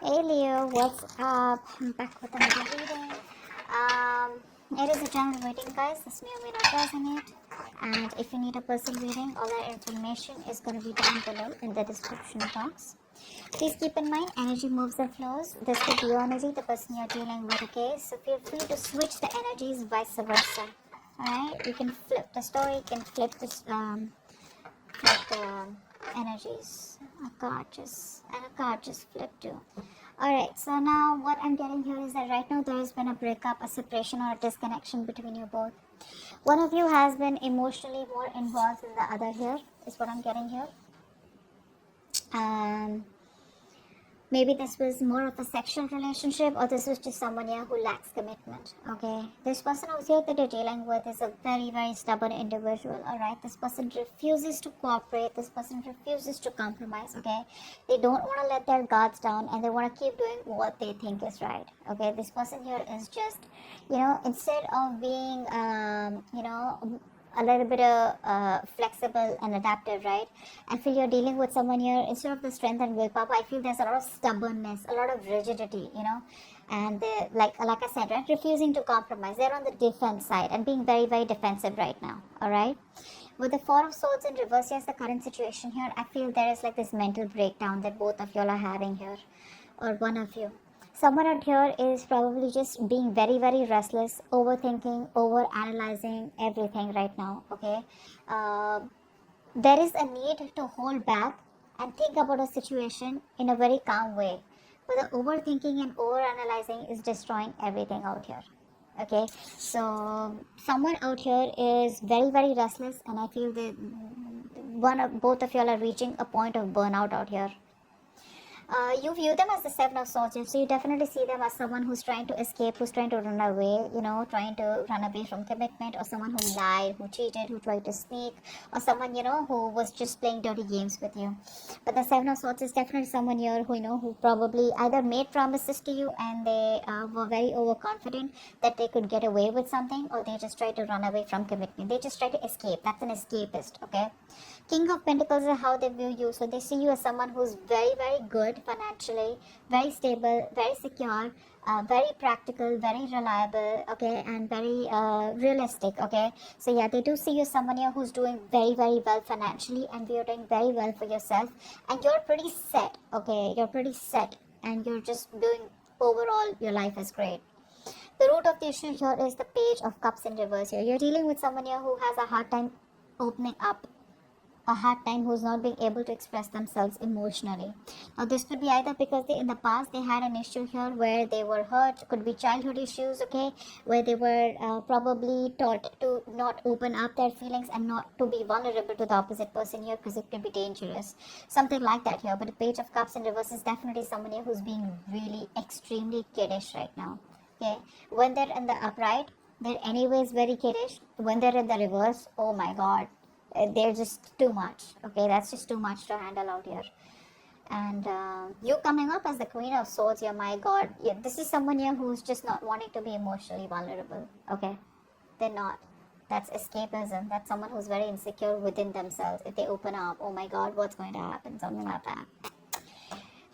Hey Leo, what's up? I'm back with another reading. It is a general reading, guys. This may or may not resonate. And if you need a personal reading, all that information is going to be down below in the description box. Please keep in mind, energy moves and flows. This could be your energy, the person you're dealing with, okay? So feel free to switch the energies, vice versa. Alright? You can flip the story, you can flip this, energies. A card just flipped too. Alright, so now what I'm getting here is that right now there has been a breakup, a separation, or a disconnection between you both. One of you has been emotionally more involved than the other here, is what I'm getting here. Maybe this was more of a sexual relationship, or this was just someone here who lacks commitment, okay? This person out here that you're dealing with is a very, very stubborn individual, alright? This person refuses to cooperate. This person refuses to compromise, okay? They don't want to let their guards down, and they want to keep doing what they think is right, okay? This person here is just, instead of being, a little bit of flexible and adaptive, right? I feel you're dealing with someone here, instead of the strength and willpower, I feel there's a lot of stubbornness, a lot of rigidity, and like I said, right, refusing to compromise. They're on the defense side and being very, very defensive right now, all right? With the Four of Swords in reverse, yes, the current situation here, I feel there is like this mental breakdown that both of y'all are having here, or one of you. Someone out here is probably just being very, very restless, overthinking, over analyzing everything right now, okay? There is a need to hold back and think about a situation in a very calm way. But the overthinking and over analyzing is destroying everything out here, okay? So someone out here is very, very restless, and I feel that both of y'all are reaching a point of burnout out here. You view them as the Seven of Swords, so you definitely see them as someone who's trying to escape, who's trying to run away, trying to run away from commitment, or someone who lied, who cheated, who tried to sneak, or someone, who was just playing dirty games with you. But the Seven of Swords is definitely someone here who, who probably either made promises to you and they were very overconfident that they could get away with something, or they just tried to run away from commitment. They just try to escape. That's an escapist, okay? King of Pentacles is how they view you. So they see you as someone who's very, very good financially, very stable, very secure, very practical, very reliable, okay, and very realistic, okay. So yeah, they do see you as someone here who's doing very, very well financially, and you're doing very well for yourself, and you're pretty set, okay. You're pretty set, and you're just doing overall. Your life is great. The root of the issue here is the Page of Cups in reverse here. You're dealing with someone here who has a hard time opening up, a hard time, who's not being able to express themselves emotionally. Now this could be either because in the past they had an issue here where they were hurt, could be childhood issues, okay, where they were probably taught to not open up their feelings and not to be vulnerable to the opposite person here, because it can be dangerous, something like that here. But the Page of Cups in reverse is definitely someone here who's being really extremely kiddish right now, okay. When they're in the upright, they're anyways very kiddish. When they're in the reverse, oh my god, they're just too much, okay. That's just too much to handle out here. And you coming up as the Queen of Swords here, my god, yeah, this is someone here who's just not wanting to be emotionally vulnerable, okay. They're not. That's escapism. That's someone who's very insecure within themselves. If they open up, oh my god, what's going to happen, something like that.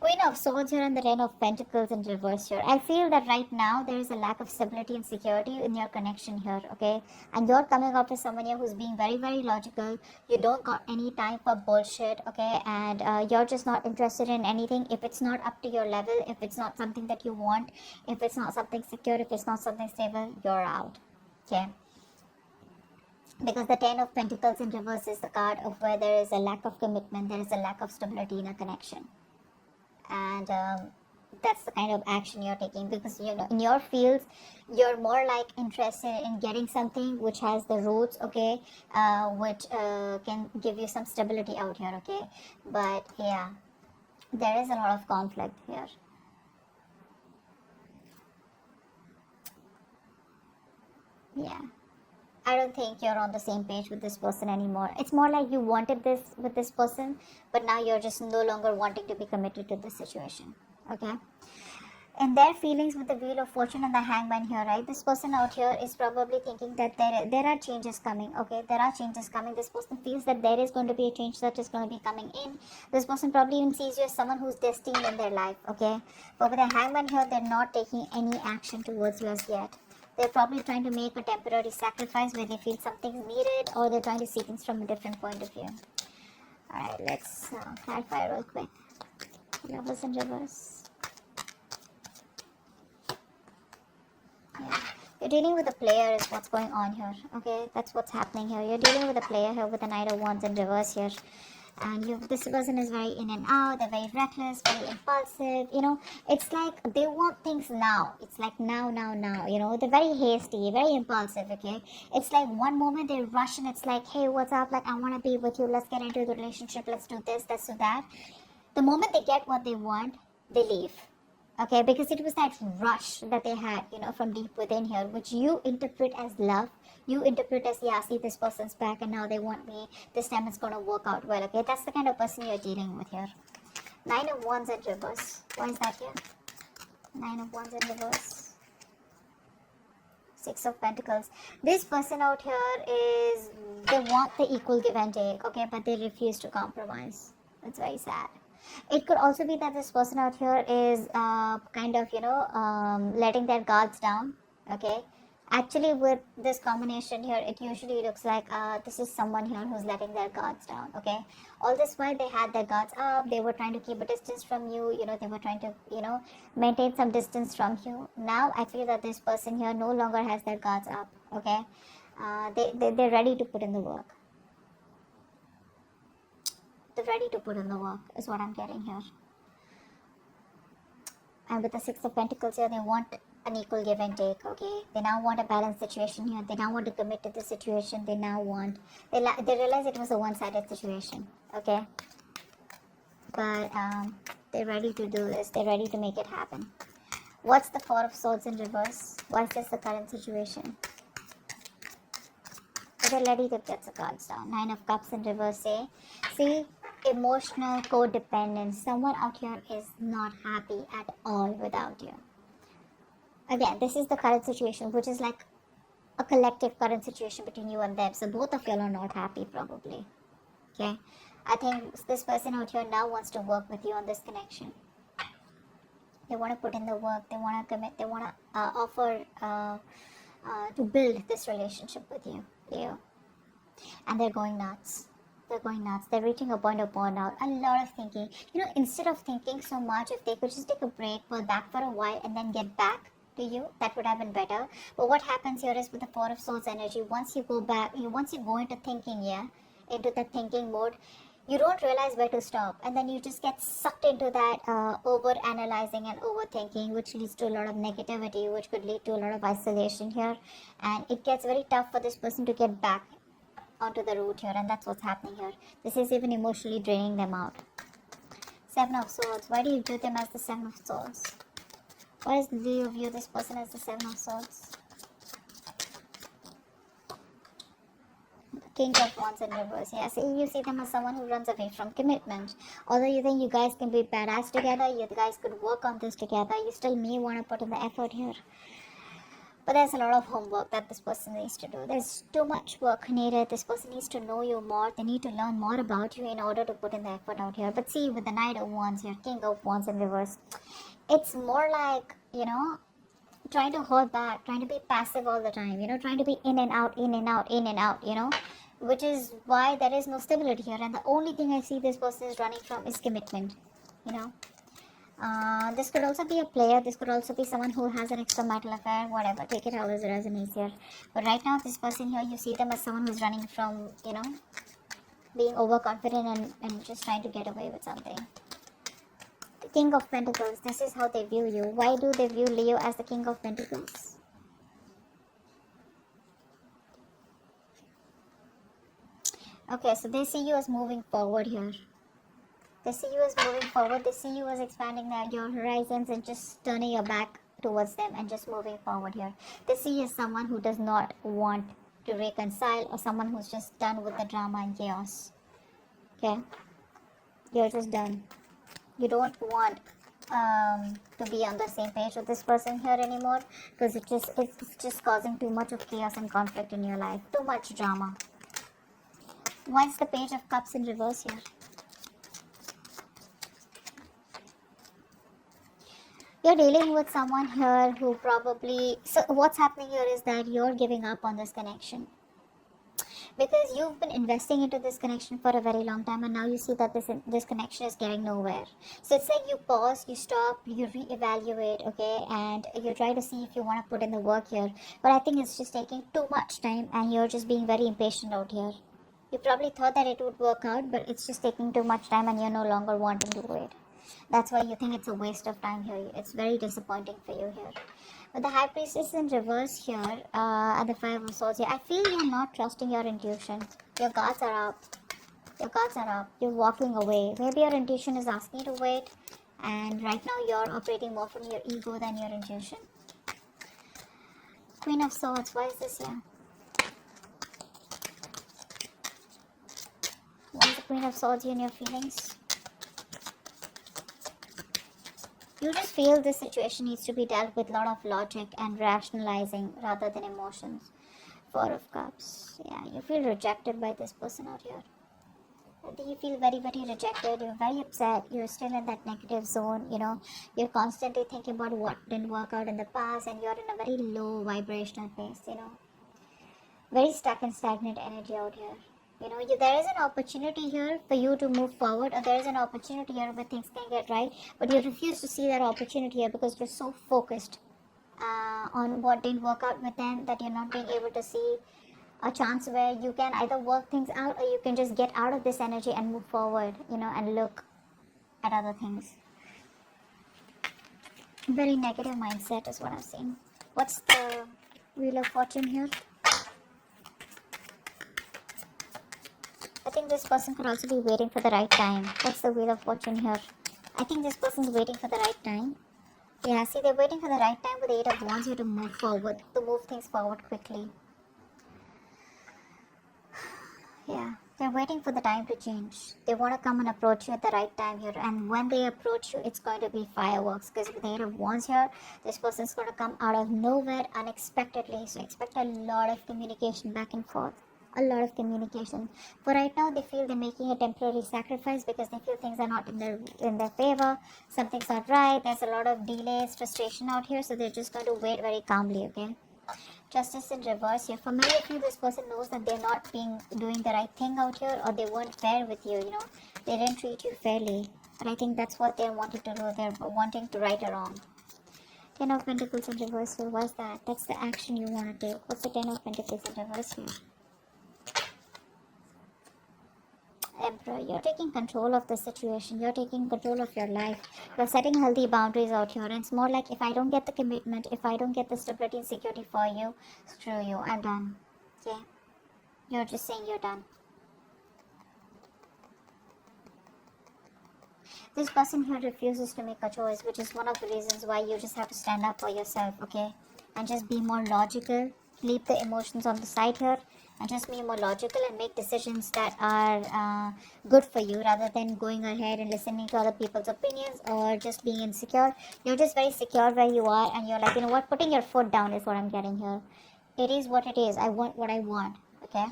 Queen of Swords here and the Ten of Pentacles in reverse here. I feel that right now there is a lack of stability and security in your connection here, okay? And you're coming up with someone here who's being very, very logical. You don't got any time for bullshit, okay? And you're just not interested in anything. If it's not up to your level, if it's not something that you want, if it's not something secure, if it's not something stable, you're out, okay? Because the Ten of Pentacles in reverse is the card of where there is a lack of commitment, there is a lack of stability in a connection. And that's the kind of action you're taking, because in your fields you're more like interested in getting something which has the roots, okay, which can give you some stability out here, okay. But yeah, there is a lot of conflict here. Yeah, I don't think you're on the same page with this person anymore. It's more like you wanted this with this person, but now you're just no longer wanting to be committed to this situation, okay. in their feelings with the Wheel of Fortune and the Hangman here, right? This person out here is probably thinking that there are changes coming, okay? There are changes coming. This person feels that there is going to be a change that is going to be coming in. This person probably even sees you as someone who's destined in their life, okay? But with the Hangman here, they're not taking any action towards you as yet. They're probably trying to make a temporary sacrifice where they feel something's needed, or they're trying to see things from a different point of view. Alright, let's clarify real quick. Lovers in reverse. Yeah. You're dealing with a player is what's going on here. Okay, that's what's happening here. You're dealing with a player here with the Knight of Wands in reverse here. And this person is very in and out. They're very reckless, very impulsive. You know, it's like they want things now. It's like now. You know, they're very hasty, very impulsive. Okay, it's like one moment they rush and it's like, hey, what's up? Like, I want to be with you. Let's get into the relationship. Let's do this. Let's do that. The moment they get what they want, they leave. Okay, because it was that rush that they had, you know, from deep within here, which you interpret as love. You interpret as, yeah, see, this person's back and now they want me. This time it's going to work out well. Okay, that's the kind of person you're dealing with here. 9 of Wands in reverse. Why is that here? 9 of Wands in reverse. 6 of Pentacles. This person out here is, they want the equal give and take, okay, but they refuse to compromise. It's very sad. It could also be that this person out here is kind of, you know, letting their guards down, okay. Actually, with this combination here, it usually looks like this is someone here who's letting their guards down, okay. All this while they had their guards up, they were trying to keep a distance from you, you know, they were trying to, you know, maintain some distance from you. Now, I feel that this person here no longer has their guards up, okay. They're ready to put in the work. They're ready to put in the work is what I'm getting here. And with the 6 of Pentacles here, they want an equal give and take, okay. They now want a balanced situation here. They now want to commit to the situation. They now want, they realize it was a one-sided situation, okay. But they're ready to do this. They're ready to make it happen. What's the 4 of Swords in reverse? Why is this the current situation? They're ready to get the cards down. 9 of Cups in reverse, eh? See, emotional codependence. Someone out here is not happy at all without you. Again, this is the current situation, which is like a collective current situation between you and them. So both of y'all are not happy probably. Okay? I think this person out here now wants to work with you on this connection. They want to put in the work. They want to commit. They want to offer to build this relationship with you, Leo. And they're going nuts. They're going nuts. They're reaching a point of burnout. A lot of thinking. You know, instead of thinking so much, if they could just take a break, pull back for a while, and then get back to you, that would have been better. But what happens here is with the 4 of Swords energy, once you go back, once you go into thinking, into the thinking mode, you don't realize where to stop, and then you just get sucked into that over analyzing and overthinking, which leads to a lot of negativity, which could lead to a lot of isolation here, and it gets very tough for this person to get back onto the route here, and that's what's happening here. This is even emotionally draining them out. 7 of Swords. Why do you view them as the 7 of Swords? Why do you view this person as the 7 of Swords? King of Wands in reverse. Yeah, see, you see them as someone who runs away from commitment. Although you think you guys can be badass together, you guys could work on this together, you still may want to put in the effort here. But there's a lot of homework that this person needs to do. There's too much work needed. This person needs to know you more. They need to learn more about you in order to put in the effort out here. But see, with the Knight of Wands here, King of Wands in reverse, it's more like, you know, trying to hold back, trying to be passive all the time, you know, trying to be in and out, in and out, in and out, you know, which is why there is no stability here. And the only thing I see this person is running from is commitment, you know. This could also be a player. This could also be someone who has an extramarital affair, whatever. Take it how it resonates here. But right now, this person here, you see them as someone who's running from, you know, being overconfident and just trying to get away with something. The King of Pentacles. This is how they view you. Why do they view Leo as the King of Pentacles? Okay, so they see you as moving forward here. They see you as moving forward. They see you as expanding your horizons and just turning your back towards them and just moving forward here. They see you as someone who does not want to reconcile, or someone who's just done with the drama and chaos. Okay? You're just done. You don't want to be on the same page with this person here anymore, because it's just causing too much of chaos and conflict in your life, too much drama. Why is the Page of Cups in reverse here? You're dealing with someone here who probably, so what's happening here is that you're giving up on this connection, because you've been investing into this connection for a very long time, and now you see that this connection is getting nowhere. So it's like you pause, you stop, you reevaluate, okay, and you try to see if you want to put in the work here, but I think it's just taking too much time, and you're just being very impatient out here. You probably thought that it would work out, but it's just taking too much time, and you're no longer wanting to do it. That's why you think it's a waste of time here. It's very disappointing for you here. But the High Priestess in reverse here, and the Five of Swords here, I feel you're not trusting your intuition. Your guards are up. Your guards are up. You're walking away. Maybe your intuition is asking you to wait, and right now you're operating more from your ego than your intuition. Queen of Swords, why is this here? Why is the Queen of Swords here in your feelings? You just feel this situation needs to be dealt with a lot of logic and rationalizing rather than emotions. Four of Cups. Yeah, you feel rejected by this person out here. I think you feel very, very rejected. You're very upset. You're still in that negative zone. You're constantly thinking about what didn't work out in the past, and you're in a very low vibrational place. Very stuck and stagnant energy out here. There is an opportunity here for you to move forward, or there is an opportunity here where things can get right, but you refuse to see that opportunity here because you're so focused on what didn't work out with them that you're not being able to see a chance where you can either work things out, or you can just get out of this energy and move forward, and look at other things. Very negative mindset is what I'm seeing. What's the Wheel of Fortune here? I think this person could also be waiting for the right time. What's the Wheel of Fortune here? I think this person's waiting for the right time. Yeah, see, they're waiting for the right time with the Eight of Wands here to move forward, to move things forward quickly. Yeah, they're waiting for the time to change. They want to come and approach you at the right time here. And when they approach you, it's going to be fireworks. Because with the Eight of Wands here, this person's going to come out of nowhere unexpectedly. So expect a lot of communication back and forth. A lot of communication. For right now, they feel they're making a temporary sacrifice because they feel things are not in their favor. Something's not right. There's a lot of delays, frustration out here. So they're just going to wait very calmly, okay? Justice in reverse here. For many of you, this person knows that they're not doing the right thing out here, or they weren't fair with you, They didn't treat you fairly. But I think that's what they're wanting to do. They're wanting to right a wrong. Ten of Pentacles in reverse here. What's that? That's the action you want to take. What's the Ten of Pentacles in reverse here? Emperor, you're taking control of the situation. You're taking control of your life. You're setting healthy boundaries out here. And it's more like, if I don't get the commitment, if I don't get the stability and security for you, screw you, I'm done. Okay? You're just saying you're done. This person here refuses to make a choice, which is one of the reasons why you just have to stand up for yourself, okay? And just be more logical. Leave the emotions on the side here. And just be more logical and make decisions that are good for you, rather than going ahead and listening to other people's opinions or just being insecure. You're just very secure where you are, and you're like, you know what, putting your foot down is what I'm getting here. It is what it is. I want what I want, okay?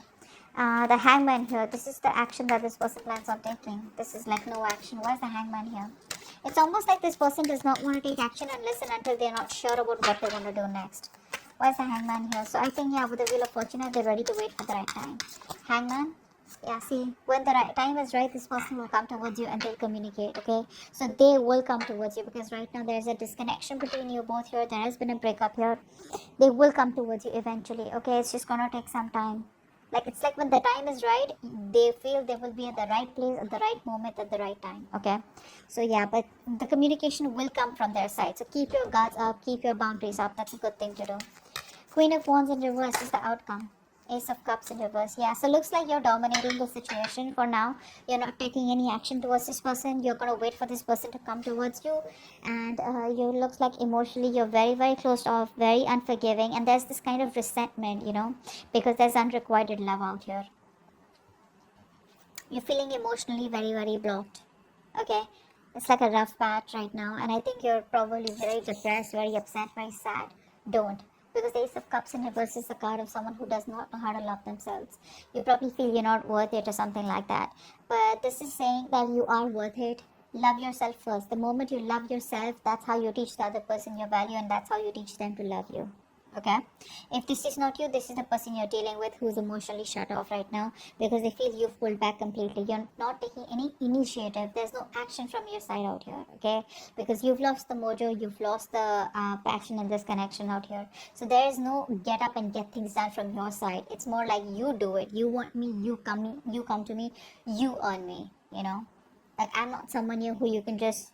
The Hangman here, this is the action that this person plans on taking. This is like no action. Why is the Hangman here? It's almost like this person does not want to take action and listen until they're not sure about what they want to do next. Why is the Hangman here? So I think, yeah, with the Wheel of Fortune, they're ready to wait for the right time. Hangman, yeah, see, when the right time is right, this person will come towards you and they'll communicate, okay? So they will come towards you, because right now there's a disconnection between you both here. There has been a breakup here. They will come towards you eventually, okay? It's just gonna take some time. Like, it's like when the time is right, they feel they will be at the right place at the right moment at the right time, okay? So yeah, but the communication will come from their side. So keep your guards up, keep your boundaries up. That's a good thing to do. Queen of Wands in reverse is the outcome. Ace of Cups in reverse. Yeah, so looks like you're dominating the situation for now. You're not taking any action towards this person. You're going to wait for this person to come towards you. And you looks like emotionally you're very, very closed off, very unforgiving. And there's this kind of resentment, because there's unrequited love out here. You're feeling emotionally very, very blocked. Okay? It's like a rough patch right now, and I think you're probably very depressed, very upset, very sad. Don't. Because the Ace of Cups in reverse is a card of someone who does not know how to love themselves. You probably feel you're not worth it or something like that. But this is saying that you are worth it. Love yourself first. The moment you love yourself, that's how you teach the other person your value, and that's how you teach them to love you. Okay, if this is not you, this is the person you're dealing with who's emotionally shut off right now because they feel you've pulled back completely. You're not taking any initiative. There's no action from your side out here. Okay, because you've lost the mojo, you've lost the passion in this connection out here. So there is no get up and get things done from your side. It's more like you do it. You want me, you come to me, you earn me. You know, like I'm not someone who you can just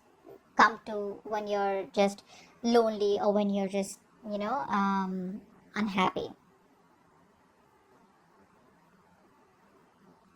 come to when you're just lonely or when you're just unhappy.